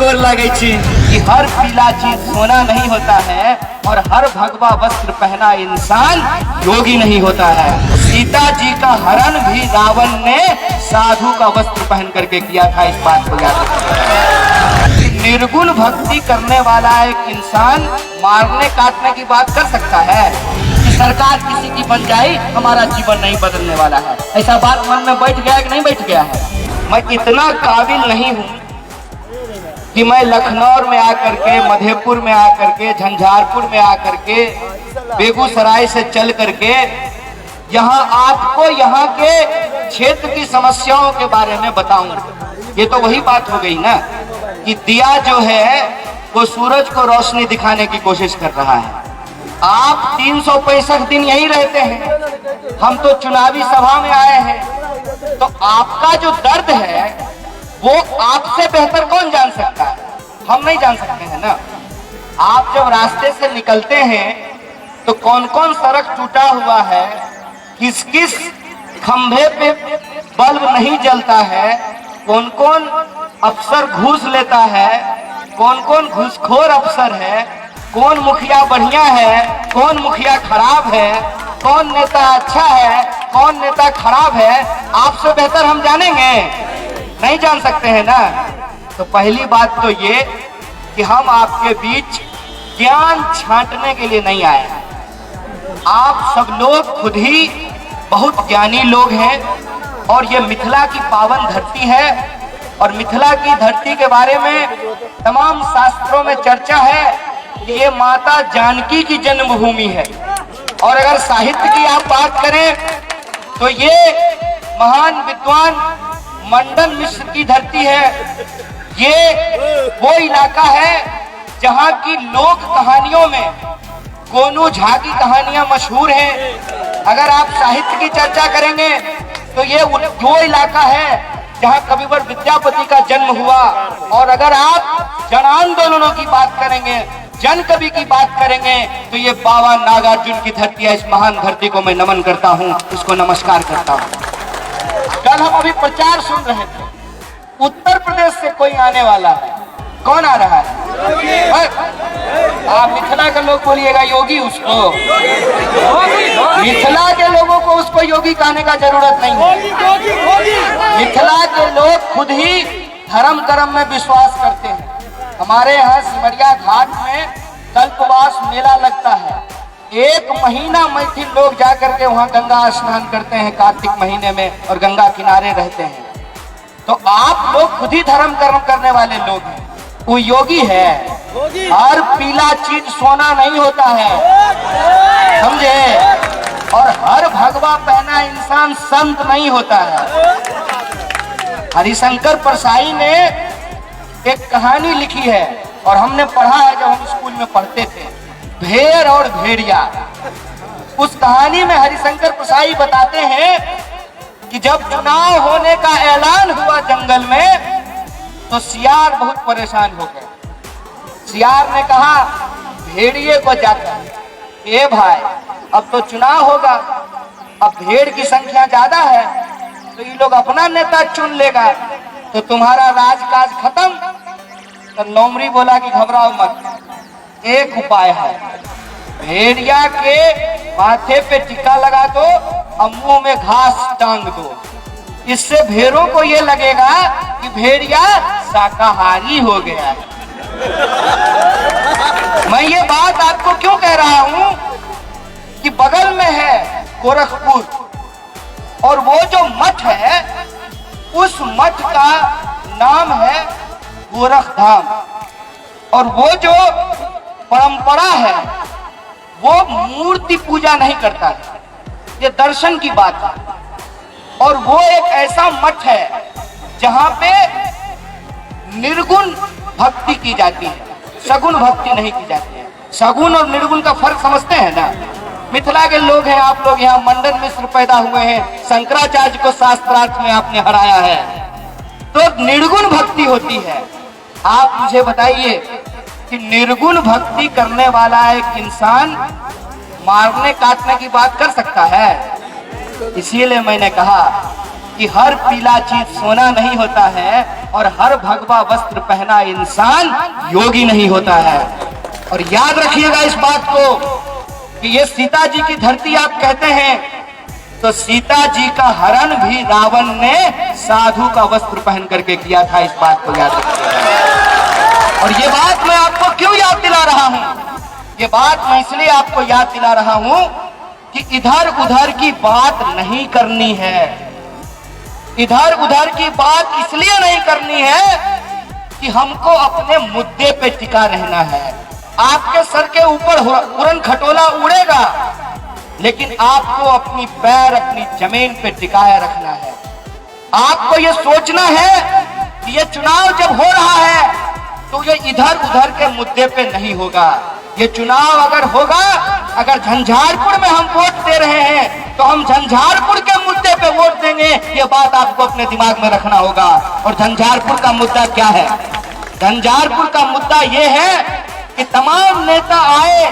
गोर लगे छी कि हर पीला चीज सोना नहीं होता है और हर भगवा वस्त्र पहना इंसान योगी नहीं होता है। सीता जी का हरण भी रावण ने साधु का वस्त्र पहन करके किया था। इस बात को याद रखिए। निर्गुण भक्ति करने वाला एक इंसान मारने काटने की बात कर सकता है कि सरकार किसी की बन जाए हमारा जीवन नहीं बदलने वाला है। ऐसा बात मन में बैठ गया कि नहीं बैठ गया है? मैं इतना काबिल नहीं हूँ कि मैं लखनऊ में आकर के, मधेपुर में आकर के, झंझारपुर में आकर के, बेगूसराय से चल करके यहाँ आपको यहाँ के क्षेत्र की समस्याओं के बारे में बताऊं। ये तो वही बात हो गई ना कि दिया जो है वो सूरज को रोशनी दिखाने की कोशिश कर रहा है। आप 365 दिन यही रहते हैं, हम तो चुनावी सभा में आए हैं। तो आपका जो दर्द है वो आपसे बेहतर कौन जान सकता है? हम नहीं जान सकते हैं ना। आप जब रास्ते से निकलते हैं तो कौन कौन सड़क टूटा हुआ है, किस किस खंभे पे बल्ब नहीं जलता है, कौन कौन अफसर घूस लेता है, कौन कौन घूसखोर अफसर है, कौन मुखिया बढ़िया है, कौन मुखिया खराब है, कौन नेता अच्छा है, कौन नेता खराब है, आपसे बेहतर हम जानेंगे? नहीं जान सकते हैं ना। तो पहली बात तो ये कि हम आपके बीच ज्ञान छांटने के लिए नहीं आए हैं। आप सब लोग खुद ही बहुत ज्ञानी लोग हैं और ये मिथिला की पावन धरती है और मिथिला की धरती के बारे में तमाम शास्त्रों में चर्चा है कि ये माता जानकी की जन्मभूमि है। और अगर साहित्य की आप बात करें तो ये महान विद्वान मंडन मिश्र की धरती है। ये वो इलाका है जहाँ की लोक कहानियों में गोनू झा की कहानियां मशहूर हैं। अगर आप साहित्य की चर्चा करेंगे तो ये वो इलाका है जहाँ कविवर विद्यापति का जन्म हुआ। और अगर आप जन आंदोलनों की बात करेंगे, जन कवि की बात करेंगे तो ये बाबा नागार्जुन की धरती है। इस महान धरती को मैं नमन करता हूँ, इसको नमस्कार करता हूँ। कल हम अभी प्रचार सुन रहे थे, उत्तर प्रदेश से कोई आने वाला है। कौन आ रहा है? आप मिथिला के लोग बोलिएगा योगी उसको। मिथिला के लोगों को उसको योगी कहने का जरूरत नहीं है। मिथिला के लोग खुद ही धर्म कर्म में विश्वास करते हैं। हमारे यहाँ सिमरिया घाट में कल्पवास मेला लगता है। 1 महीना मैथिल लोग जाकर के वहाँ गंगा स्नान करते हैं कार्तिक महीने में और गंगा किनारे रहते हैं। तो आप लोग खुद ही धर्म कर्म करने वाले लोग हैं। वो योगी है। हर पीला चीज सोना नहीं होता है, समझे? और हर भगवा पहना इंसान संत नहीं होता है। हरिशंकर परसाई ने एक कहानी लिखी है और हमने पढ़ा है जब हम स्कूल में पढ़ते थे, भेड़ और भेड़िया। उस कहानी में हरिशंकर परसाई बताते हैं कि जब चुनाव होने का ऐलान हुआ जंगल में तो सियार बहुत परेशान हो गए। सियार ने कहा भेड़िए को जाकर, ए भाई अब तो चुनाव होगा, अब भेड़ की संख्या ज्यादा है तो ये लोग अपना नेता चुन लेगा तो तुम्हारा राजकाज खत्म। तो लोमड़ी बोला कि घबराओ मत, एक उपाय है, भेड़िया के माथे पे टीका लगा दो और मुंह में घास टांग दो। इससे भेड़ों को ये लगेगा कि भेड़िया शाकाहारी हो गया है। मैं ये बात आपको क्यों कह रहा हूं कि बगल में है गोरखपुर और वो जो मठ है उस मठ का नाम है गोरखधाम। और वो जो परंपरा है वो मूर्ति पूजा नहीं करता है, ये दर्शन की बात है। और वो एक ऐसा मठ है जहाँ पे निर्गुण भक्ति की जाती है, सगुण भक्ति नहीं की जाती है। सगुण और निर्गुण का फर्क समझते हैं ना? मिथिला के लोग हैं आप लोग, यहाँ मंडन मिश्र पैदा हुए हैं, शंकराचार्य को शास्त्रार्थ में आपने हराया है। तो निर्गुण भक्ति होती है। आप मुझे बताइए कि निर्गुण भक्ति करने वाला एक इंसान मारने काटने की बात कर सकता है? इसीलिए मैंने कहा कि हर पीला चीज सोना नहीं होता है और हर भगवा वस्त्र पहना इंसान योगी नहीं होता है। और याद रखिएगा इस बात को कि ये सीता जी की धरती आप कहते हैं, तो सीता जी का हरण भी रावण ने साधु का वस्त्र पहन करके किया था। इस बात को याद रखिएगा। और ये बात मैं आपको क्यों याद दिला रहा हूं? ये बात मैं इसलिए आपको याद दिला रहा हूं कि इधर उधर की बात नहीं करनी है। इधर उधर की बात इसलिए नहीं करनी है कि हमको अपने मुद्दे पे टिका रहना है। आपके सर के ऊपर उड़न खटोला उड़ेगा, लेकिन आपको अपनी पैर अपनी जमीन पे टिकाए रखना है। आपको ये सोचना है कि ये चुनाव जब हो रहा है तो ये इधर उधर के मुद्दे पे नहीं होगा। ये चुनाव अगर होगा, अगर झंझारपुर में हम वोट दे रहे हैं तो हम झंझारपुर के मुद्दे पे वोट देंगे। ये बात आपको अपने दिमाग में रखना होगा। और झंझारपुर का मुद्दा क्या है? झंझारपुर का मुद्दा ये है कि तमाम नेता आए,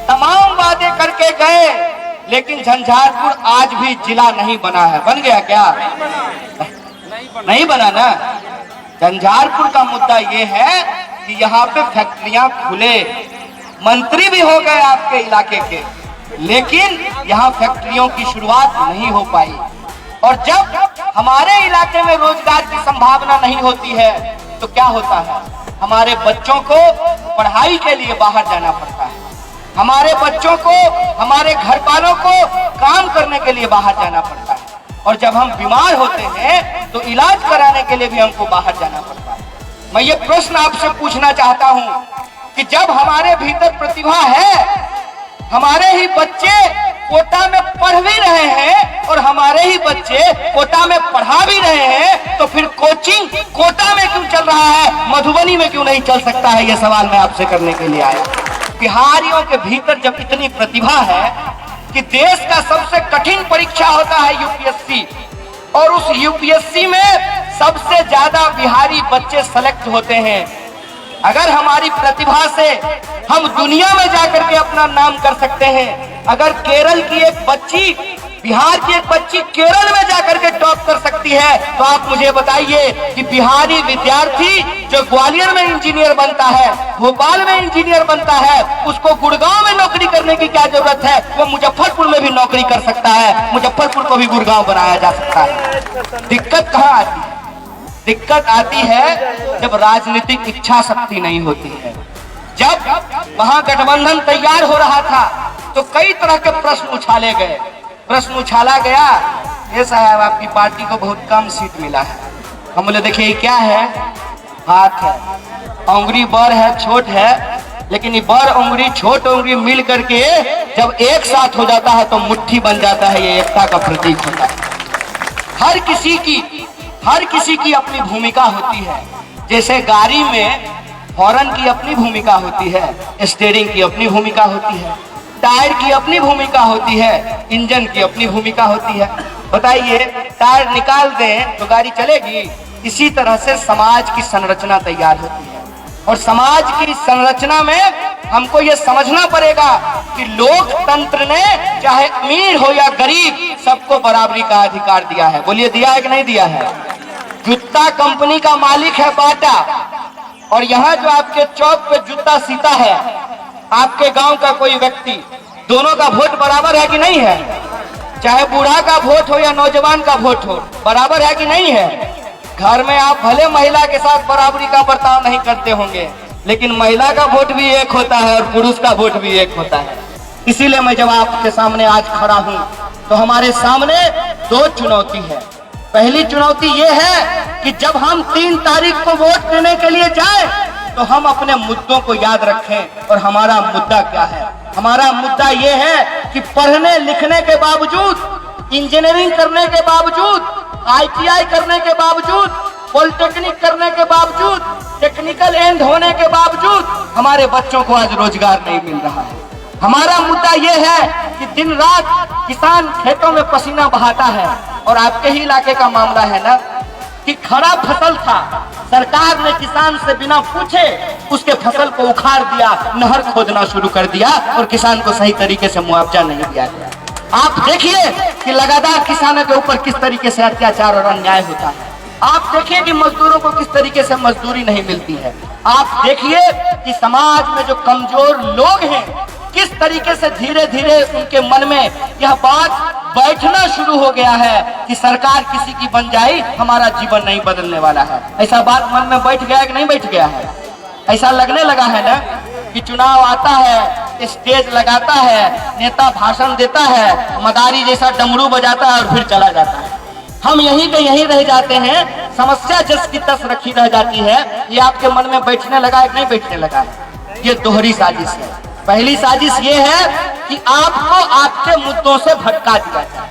तमाम वादे करके गए, लेकिन झंझारपुर आज भी जिला नहीं बना है। बन गया क्या? नहीं बना ना। झंझारपुर का मुद्दा ये है कि यहाँ पे फैक्ट्रियां खुले, मंत्री भी हो गए आपके इलाके के, लेकिन यहाँ फैक्ट्रियों की शुरुआत नहीं हो पाई। और जब हमारे इलाके में रोजगार की संभावना नहीं होती है तो क्या होता है? हमारे बच्चों को पढ़ाई के लिए बाहर जाना पड़ता है। हमारे बच्चों को, हमारे घर वालों को काम करने के लिए बाहर जाना पड़ता है। और जब हम बीमार होते हैं तो इलाज कराने के लिए भी हमको बाहर जाना पड़ता है। मैं ये प्रश्न आपसे पूछना चाहता हूँ कि जब हमारे भीतर प्रतिभा है, हमारे ही बच्चे कोटा में पढ़ भी रहे हैं और हमारे ही बच्चे कोटा में पढ़ा भी रहे हैं, तो फिर कोचिंग कोटा में क्यों चल रहा है, मधुबनी में क्यों नहीं चल सकता है? ये सवाल मैं आपसे करने के लिए आया। बिहारियों के भीतर जब इतनी प्रतिभा है कि देश का सबसे कठिन परीक्षा होता है यूपीएससी, और उस यूपीएससी में सबसे ज्यादा बिहारी बच्चे सेलेक्ट होते हैं। अगर हमारी प्रतिभा से हम दुनिया में जाकर के अपना नाम कर सकते हैं, अगर केरल की एक बच्ची, बिहार की एक बच्ची केरल में जाकर के टॉप कर सकती है, तो आप मुझे बताइए कि बिहारी विद्यार्थी जो ग्वालियर में इंजीनियर बनता है, भोपाल में इंजीनियर बनता है, उसको गुड़गांव में नौकरी करने की क्या जरूरत है? वो मुजफ्फरपुर में भी नौकरी कर सकता है। मुजफ्फरपुर को भी गुड़गांव बनाया जा सकता है। दिक्कत कहाँ आती है? दिक्कत आती है जब राजनीतिक इच्छा शक्ति नहीं होती है। जब महागठबंधन तैयार हो रहा था तो कई तरह के प्रश्न उछाले गए। प्रश्न उछाला गया, ये साहब आपकी पार्टी को बहुत कम सीट मिला है। हम बोले देखिए क्या है? हाथ है, उंगली बड़ है, छोट है, लेकिन ये बड़ उंगली छोट उंगली मिल करके जब एक साथ हो जाता है तो मुट्ठी बन जाता है। ये एकता का प्रतीक होता है। हर किसी की अपनी भूमिका होती है। जैसे गाड़ी में हॉर्न की अपनी भूमिका होती है, स्टीयरिंग की अपनी भूमिका होती है, टायर की अपनी भूमिका होती है, इंजन की अपनी भूमिका होती है। बताइए, टायर निकाल दें तो गाड़ी चलेगी? इसी तरह से समाज की संरचना तैयार होती है। और समाज की संरचना में हमको ये समझना पड़ेगा कि लोकतंत्र ने चाहे अमीर हो या गरीब, सबको बराबरी का अधिकार दिया है। बोलिए दिया है कि नहीं दिया है? जूता कंपनी का मालिक है बाटा, और यहाँ जो आपके चौक पे जूता सीता है, आपके गांव का कोई व्यक्ति, दोनों का वोट बराबर है कि नहीं है? चाहे बूढ़ा का वोट हो या नौजवान का वोट हो, बराबर है कि नहीं है? घर में आप भले महिला के साथ बराबरी का बर्ताव नहीं करते होंगे, लेकिन महिला का वोट भी एक होता है और पुरुष का वोट भी एक होता है। इसीलिए मैं जब आपके सामने आज खड़ा हूँ तो हमारे सामने दो चुनौती है। पहली चुनौती ये है कि जब हम 3 तारीख को वोट देने के लिए जाएं तो हम अपने मुद्दों को याद रखें। और हमारा मुद्दा क्या है? हमारा मुद्दा ये है कि पढ़ने लिखने के बावजूद, इंजीनियरिंग करने के बावजूद, ITI करने के बावजूद, पॉलिटेक्निक करने के बावजूद, टेक्निकल एंड होने के बावजूद हमारे बच्चों को आज रोजगार नहीं मिल रहा है। हमारा मुद्दा ये है कि दिन रात किसान खेतों में पसीना बहाता है। और आपके ही इलाके का मामला है ना कि खराब फसल था, सरकार ने किसान से बिना पूछे उसके फसल को उखाड़ दिया, नहर खोदना शुरू कर दिया और किसान को सही तरीके से मुआवजा नहीं दिया गया। आप देखिए कि लगातार किसानों के ऊपर किस तरीके से अत्याचार और अन्याय होता है। आप देखिए कि मजदूरों को किस तरीके से मजदूरी नहीं मिलती है। आप देखिए कि समाज में जो कमजोर लोग हैं किस तरीके से धीरे धीरे उनके मन में यह बात बैठना शुरू हो गया है कि सरकार किसी की बन जाए हमारा जीवन नहीं बदलने वाला है। ऐसा बात मन में बैठ गया कि नहीं बैठ गया है? ऐसा लगने लगा है ना कि चुनाव आता है, स्टेज लगाता है, नेता भाषण देता है, मदारी जैसा डमरू बजाता है और फिर चला जाता है। हम यहीं के यहीं रह जाते हैं, समस्या जस की तस रखी रह जाती है। ये आपके मन में बैठने लगा है कि नहीं बैठने लगा है? ये दोहरी साजिश है। पहली साजिश ये है कि आपको आपके मुद्दों से भटका दिया जाए,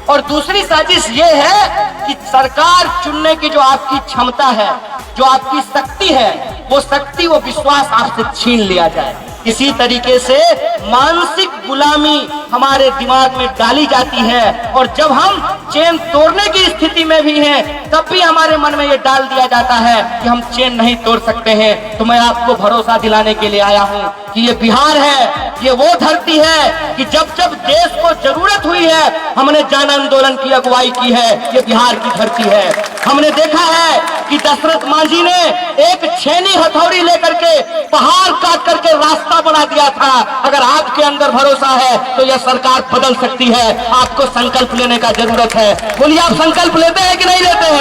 और दूसरी साजिश ये है कि सरकार चुनने की जो आपकी क्षमता है, जो आपकी शक्ति है, वो शक्ति, वो विश्वास आपसे छीन लिया जाए। इसी तरीके से मानसिक गुलामी हमारे दिमाग में डाली जाती है, और जब हम चेन तोड़ने की स्थिति में भी हैं तब भी हमारे मन में ये डाल दिया जाता है कि हम चेन नहीं तोड़ सकते हैं। तो मैं आपको भरोसा दिलाने के लिए आया हूँ कि ये बिहार है, ये वो धरती है कि जब जब देश को जरूरत हुई है हमने जन आंदोलन की अगुवाई की है। ये बिहार की धरती है। हमने देखा है कि दशरथ मांझी ने एक छेनी हथौड़ी लेकर के पहाड़ काट करके रास्ता बना दिया था। अगर आपके अंदर भरोसा है तो यह सरकार बदल सकती है। आपको संकल्प लेने का जरूरत है। बोलिए, आप संकल्प लेते हैं कि नहीं लेते हैं?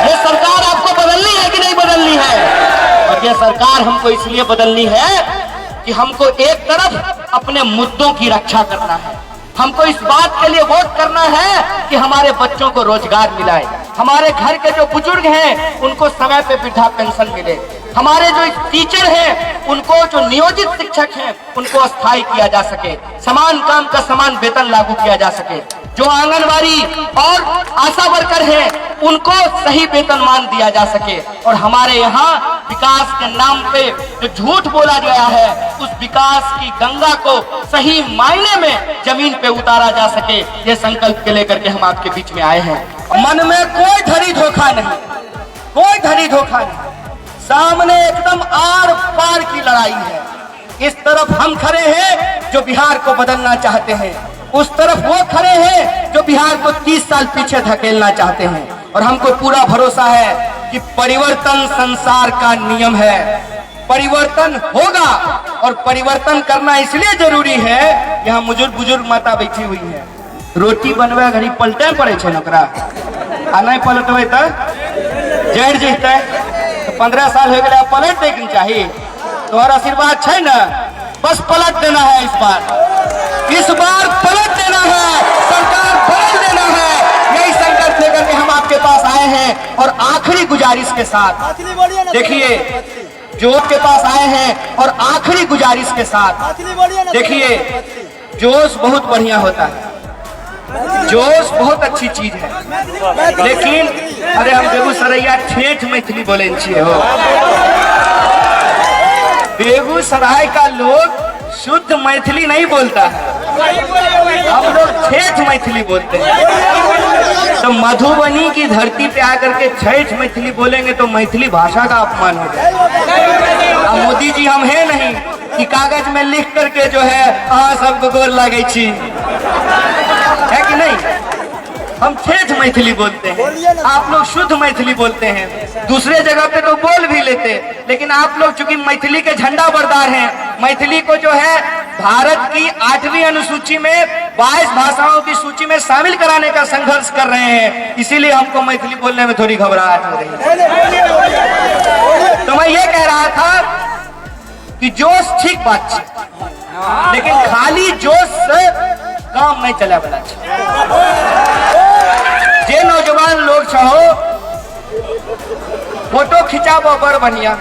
ये सरकार आपको बदलनी है कि नहीं बदलनी है? और ये सरकार हमको इसलिए बदलनी है कि हमको एक तरफ अपने मुद्दों की रक्षा करना है, हमको इस बात के लिए वोट करना है कि हमारे बच्चों को रोजगार मिलाए, हमारे घर के जो बुजुर्ग हैं उनको समय पे वृद्धा पेंशन मिले, हमारे जो टीचर हैं उनको, जो नियोजित शिक्षक हैं उनको स्थायी किया जा सके, समान काम का समान वेतन लागू किया जा सके, जो आंगनबाड़ी और आशा वर्कर हैं उनको सही वेतनमान दिया जा सके, और हमारे यहाँ विकास के नाम पे जो झूठ बोला गया है उस विकास की गंगा को सही मायने में जमीन पे उतारा जा सके। ये संकल्प के लेकर के हम आपके बीच में आए हैं। मन में कोई धरी धोखा नहीं, कोई धरी धोखा नहीं। सामने एकदम आर पार की लड़ाई है। इस तरफ हम खड़े हैं जो बिहार को बदलना चाहते हैं, उस तरफ वो खड़े हैं जो बिहार को 30 साल पीछे धकेलना चाहते हैं। और हमको पूरा भरोसा है कि परिवर्तन संसार का नियम है, परिवर्तन होगा। और परिवर्तन करना इसलिए जरूरी है, यहाँ बुजुर्ग माता बैठी हुई है, रोटी बनवे घड़ी पलटे पड़े छे नकरा, आ नहीं पलटवे तो जड़ जैते। 15 साल हो गए, पलट देखे चाहिए। तुम्हारा आशीर्वाद है ना, बस पलट देना है। इस बार पलट देना है, सरकार बदल देना है। यही संकल्प लेकर के हम आपके पास आए हैं। और आखिरी गुजारिश के साथ देखिए, जोश के पास आए हैं और आखिरी गुजारिश के साथ देखिए, जोश बहुत बढ़िया होता है, जोश बहुत अच्छी चीज है, लेकिन अरे हम बेगूसराय ठेठ मैथिली बोले हो। बेगूसराय का लोग शुद्ध मैथिली नहीं बोलता है, हम लोग ठेठ मैथिली बोलते हैं। तो मधुबनी की धरती पे आकर के ठेठ मैथिली बोलेंगे तो मैथिली भाषा का अपमान हो जाएगा। अब मोदी जी हम है नहीं कि कागज में लिख करके जो है अहाँ सबको गोर लागे छी, है कि नहीं? हम ठेठ मैथिली बोलते हैं, आप लोग शुद्ध मैथिली बोलते हैं। दूसरे जगह पे तो बोल भी लेते, लेकिन आप लोग चूंकि मैथिली के झंडा बरदार हैं, मैथिली को जो है भारत की 8वीं अनुसूची में 22 भाषाओं की सूची में शामिल कराने का संघर्ष कर रहे हैं, इसीलिए हमको मैथिली बोलने में थोड़ी घबराहट हो रही है। तो मैं ये कह रहा था कि जोश ठीक बात है, लेकिन खाली जोश से काम नहीं चला वाला। जे नौजवान लोग चाहो फोटो खिंचाबो बड़ बढ़िया,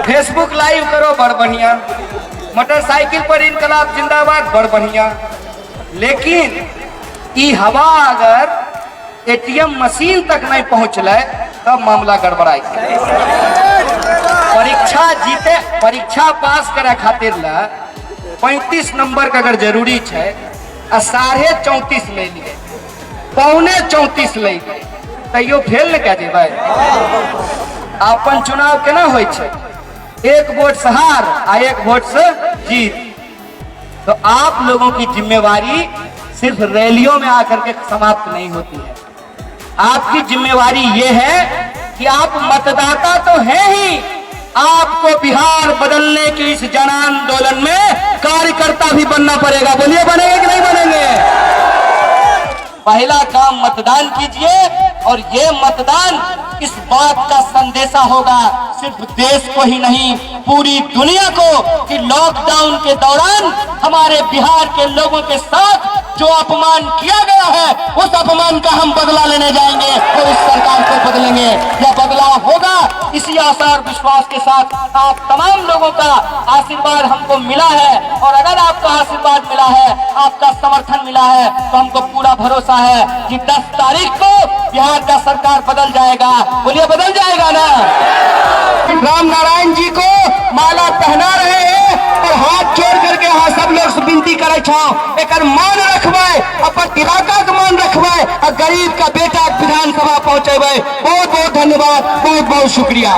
फेसबुक लाइव करो बड़ बढ़िया, मोटरसाइकिल पर इनकलाब जिंदाबाद बड़ बढ़िया, लेकिन ई हवा अगर एटीएम मशीन तक नहीं पहुंचले तब मामला गड़बड़ाई। परीक्षा जीते, परीक्षा पास करे खातिर ला 35 नंबर का अगर जरूरी है, 34.5 ले लिए, 34.5 ले लिए, तैयो फेल न कह देबै। अपन चुनाव केना होय छै, एक वोट से हार आ एक वोट से जीत। तो आप लोगों की जिम्मेवारी सिर्फ रैलियों में आकर के समाप्त नहीं होती है। आपकी जिम्मेवारी ये है कि आप मतदाता तो हैं ही, आपको बिहार बदलने के इस जन आंदोलन में कार्यकर्ता भी बनना पड़ेगा। बोलिए बनेंगे कि नहीं बनेंगे? पहला काम मतदान कीजिए, और ये मतदान इस बात का संदेशा होगा सिर्फ देश को ही नहीं, पूरी दुनिया को, कि लॉकडाउन के दौरान हमारे बिहार के लोगों के साथ जो अपमान किया गया है, उस अपमान का हम बदला लेने जाएंगे और इस सरकार को बदलेंगे। यह बदलाव होगा, इसी आशा और विश्वास के साथ आप तमाम लोगों का आशीर्वाद हमको मिला है, और अगर आपका आशीर्वाद मिला है, आपका समर्थन मिला है, तो हमको पूरा भरोसा है कि 10 तारीख को बिहार का सरकार बदल जाएगा। बोलिए बदल जाएगा ना? राम नारायण जी को माला पहना रहे हैं और हाथ जोड़ करके हाँ सब लोग से विनती करे छो एक मान रखबे, अपन इलाका का मान रखबे और गरीब का बेटा विधानसभा पहुंचेबे। बहुत बहुत धन्यवाद, बहुत बहुत शुक्रिया।